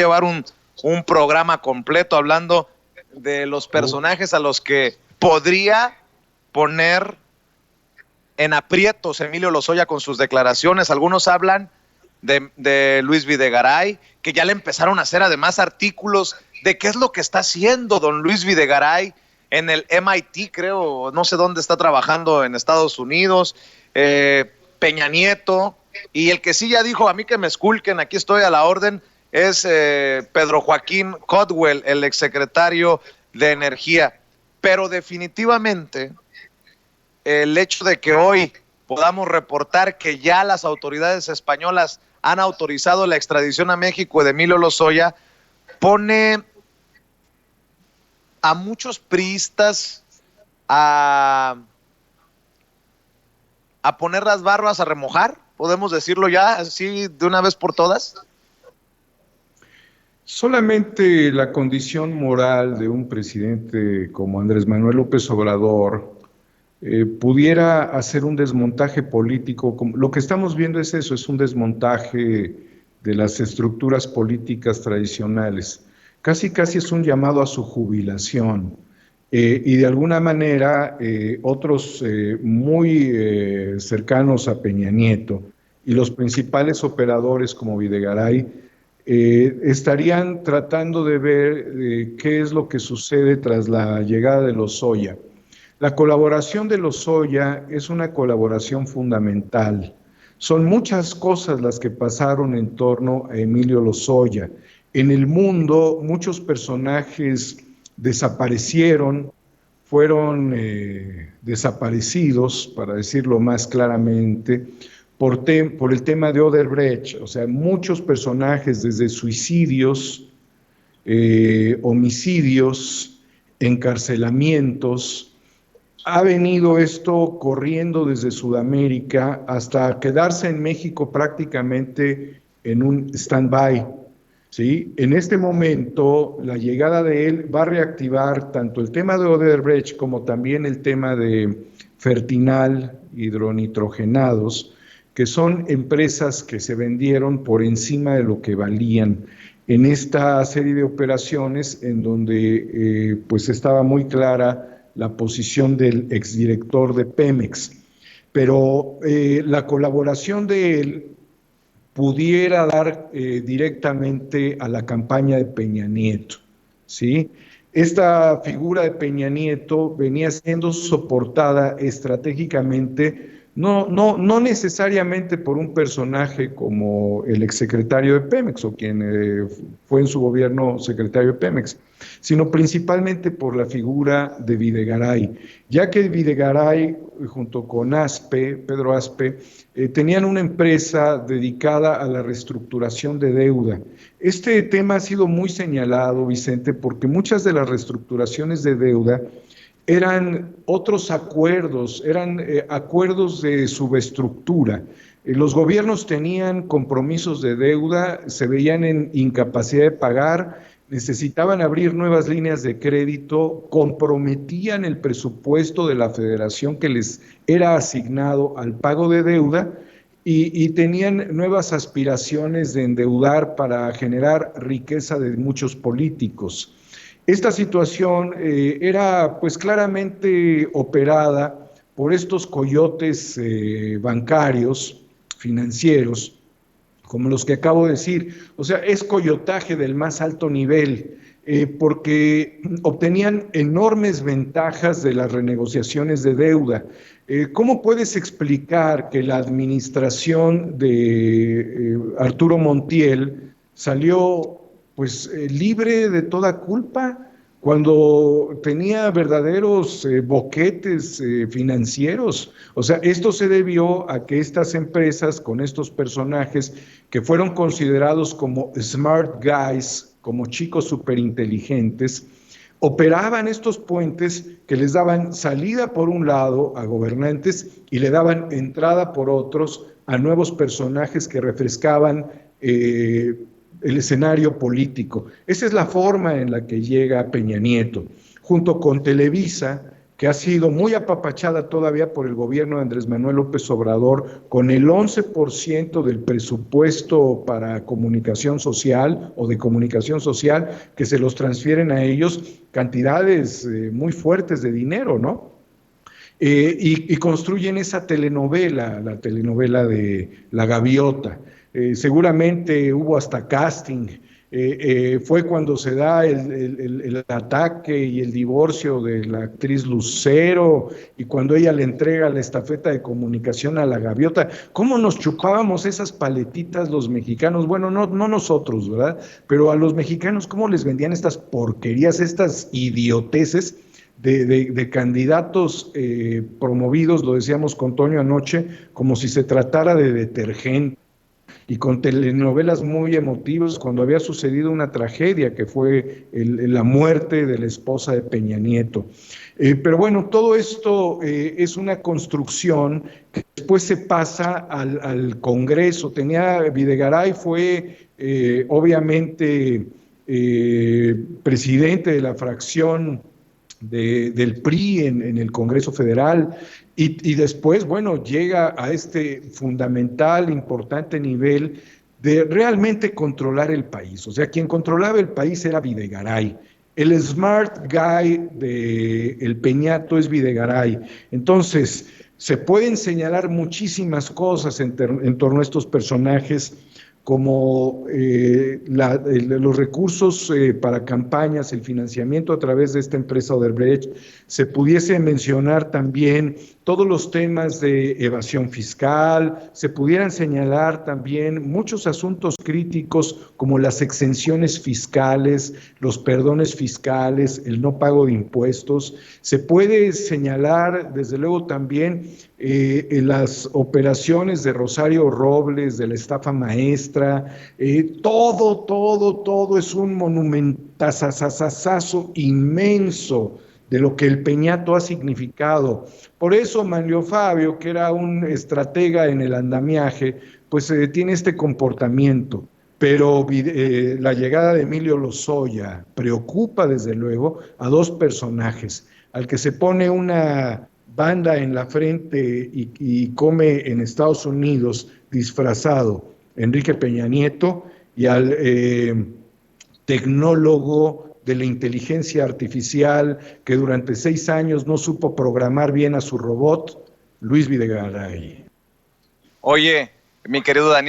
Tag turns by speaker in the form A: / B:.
A: llevar un programa completo hablando de los personajes a los que podría poner en aprietos Emilio Lozoya con sus declaraciones. Algunos hablan de Luis Videgaray, que ya le empezaron a hacer además artículos de qué es lo que está haciendo don Luis Videgaray en el MIT, creo, no sé dónde está trabajando en Estados Unidos, Peña Nieto, y el que sí ya dijo, a mí que me esculquen, aquí estoy a la orden, es Pedro Joaquín Codwell, el exsecretario de Energía. Pero definitivamente el hecho de que hoy podamos reportar que ya las autoridades españolas han autorizado la extradición a México de Emilio Lozoya pone a muchos priistas a poner las barbas a remojar, podemos decirlo ya así de una vez por todas.
B: Solamente la condición moral de un presidente como Andrés Manuel López Obrador pudiera hacer un desmontaje político. Lo que estamos viendo es eso, es un desmontaje de las estructuras políticas tradicionales. Casi es un llamado a su jubilación. Y de alguna manera otros muy cercanos a Peña Nieto y los principales operadores como Videgaray estarían tratando de ver qué es lo que sucede tras la llegada de Lozoya. La colaboración de Lozoya es una colaboración fundamental. Son muchas cosas las que pasaron en torno a Emilio Lozoya. En el mundo, muchos personajes desaparecieron, fueron desaparecidos, para decirlo más claramente, por el tema de Odebrecht. O sea, muchos personajes, desde suicidios, homicidios, encarcelamientos. Ha venido esto corriendo desde Sudamérica hasta quedarse en México prácticamente en un stand-by, ¿sí? En este momento, la llegada de él va a reactivar tanto el tema de Odebrecht como también el tema de Fertinal, hidronitrogenados, que son empresas que se vendieron por encima de lo que valían en esta serie de operaciones en donde pues estaba muy clara la posición del exdirector de Pemex. Pero la colaboración de él pudiera dar directamente a la campaña de Peña Nieto, ¿sí? Esta figura de Peña Nieto venía siendo soportada estratégicamente, no necesariamente por un personaje como el exsecretario de Pemex o quien fue en su gobierno secretario de Pemex, sino principalmente por la figura de Videgaray, ya que Videgaray, junto con Pedro Aspe, tenían una empresa dedicada a la reestructuración de deuda. Este tema ha sido muy señalado, Vicente, porque muchas de las reestructuraciones de deuda eran otros acuerdos, eran acuerdos de subestructura. Los gobiernos tenían compromisos de deuda, se veían en incapacidad de pagar, necesitaban abrir nuevas líneas de crédito, comprometían el presupuesto de la federación que les era asignado al pago de deuda y tenían nuevas aspiraciones de endeudar para generar riqueza de muchos políticos. Esta situación era pues claramente operada por estos coyotes bancarios, financieros, como los que acabo de decir. O sea, es coyotaje del más alto nivel, porque obtenían enormes ventajas de las renegociaciones de deuda. ¿Cómo puedes explicar que la administración de Arturo Montiel salió pues libre de toda culpa cuando tenía verdaderos boquetes financieros? O sea, esto se debió a que estas empresas con estos personajes que fueron considerados como smart guys, como chicos superinteligentes, operaban estos puentes que les daban salida por un lado a gobernantes y le daban entrada por otros a nuevos personajes que refrescaban el escenario político. Esa es la forma en la que llega Peña Nieto, junto con Televisa, que ha sido muy apapachada todavía por el gobierno de Andrés Manuel López Obrador, con el 11% del presupuesto para comunicación social o de comunicación social, que se los transfieren a ellos cantidades muy fuertes de dinero, ¿no? Y construyen esa telenovela, la telenovela de La Gaviota. Seguramente hubo hasta casting. Fue cuando se da el ataque y el divorcio de la actriz Lucero y cuando ella le entrega la estafeta de comunicación a La Gaviota. ¿Cómo nos chupábamos esas paletitas los mexicanos? Bueno, no nosotros, ¿verdad? Pero a los mexicanos, ¿cómo les vendían estas porquerías, estas idioteces de candidatos promovidos, lo decíamos con Toño anoche, como si se tratara de detergente, y con telenovelas muy emotivas cuando había sucedido una tragedia que fue la muerte de la esposa de Peña Nieto. Pero bueno, todo esto es una construcción que después se pasa al Congreso. Videgaray fue obviamente presidente de la fracción del PRI en el Congreso Federal y después, bueno, llega a este fundamental, importante nivel de realmente controlar el país. O sea, quien controlaba el país era Videgaray. El smart guy de El Peñato es Videgaray. Entonces, se pueden señalar muchísimas cosas en torno a estos personajes, como los recursos para campañas, el financiamiento a través de esta empresa Odebrecht. Se pudiese mencionar también todos los temas de evasión fiscal, se pudieran señalar también muchos asuntos críticos como las exenciones fiscales, los perdones fiscales, el no pago de impuestos. Se puede señalar desde luego también en las operaciones de Rosario Robles, de la estafa maestra. Todo es un monumentazazazazo inmenso de lo que el Peñato ha significado. Por eso Manlio Fabio, que era un estratega en el andamiaje, pues tiene este comportamiento. Pero la llegada de Emilio Lozoya preocupa desde luego a dos personajes, al que se pone una banda en la frente y come en Estados Unidos disfrazado, Enrique Peña Nieto, y al tecnólogo de la inteligencia artificial que durante 6 años no supo programar bien a su robot, Luis Videgaray.
A: Oye, mi querido Daniel,